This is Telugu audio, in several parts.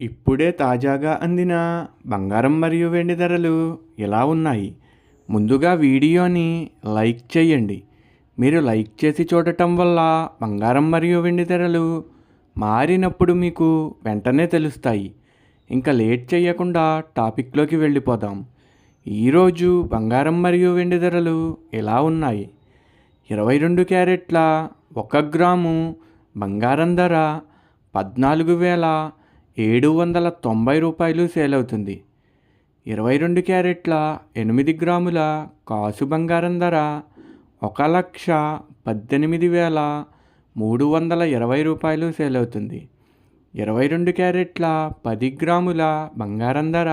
ఇప్పుడే తాజాగా అందిన బంగారం మరియు వెండి ధరలు ఎలా ఉన్నాయి? ముందుగా వీడియోని లైక్ చేయండి. మీరు లైక్ చేసి చూడటం వల్ల బంగారం మరియు వెండి ధరలు మారినప్పుడు మీకు వెంటనే తెలుస్తాయి. ఇంకా లేట్ చేయకుండా టాపిక్లోకి వెళ్ళిపోదాం. ఈరోజు బంగారం మరియు వెండి ధరలు ఎలా ఉన్నాయి? 22 క్యారెట్ల 1 గ్రాము బంగారం ధర 14,790 రూపాయలు సేల్ అవుతుంది. 22 క్యారెట్ల 8 గ్రాముల కాసు బంగారం ధర 1,18,320 రూపాయలు సేల్ అవుతుంది. 22 క్యారెట్ల 10 గ్రాముల బంగారం ధర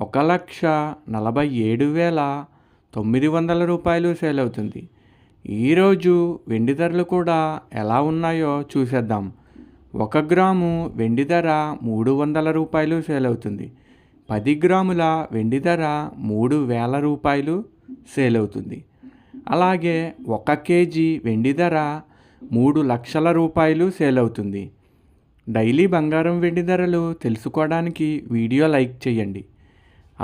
1,47,900 రూపాయలు సేల్ అవుతుంది. ఈరోజు వెండి ధరలు కూడా ఎలా ఉన్నాయో చూసేద్దాం. 1 గ్రాము వెండి ధర 300 రూపాయలు సేల్ అవుతుంది. 10 గ్రాముల వెండి ధర 3,000 రూపాయలు సేల్ అవుతుంది. అలాగే 1 కేజీ వెండి ధర 3 లక్షల రూపాయలు సేల్ అవుతుంది. డైలీ బంగారం వెండి ధరలు తెలుసుకోవడానికి వీడియో లైక్ చేయండి.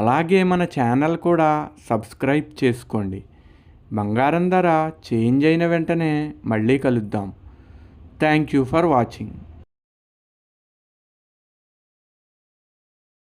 అలాగే మన ఛానల్ కూడా సబ్స్క్రైబ్ చేసుకోండి. బంగారం ధర చేంజ్ అయిన వెంటనే మళ్ళీ కలుద్దాం. Thank you for watching.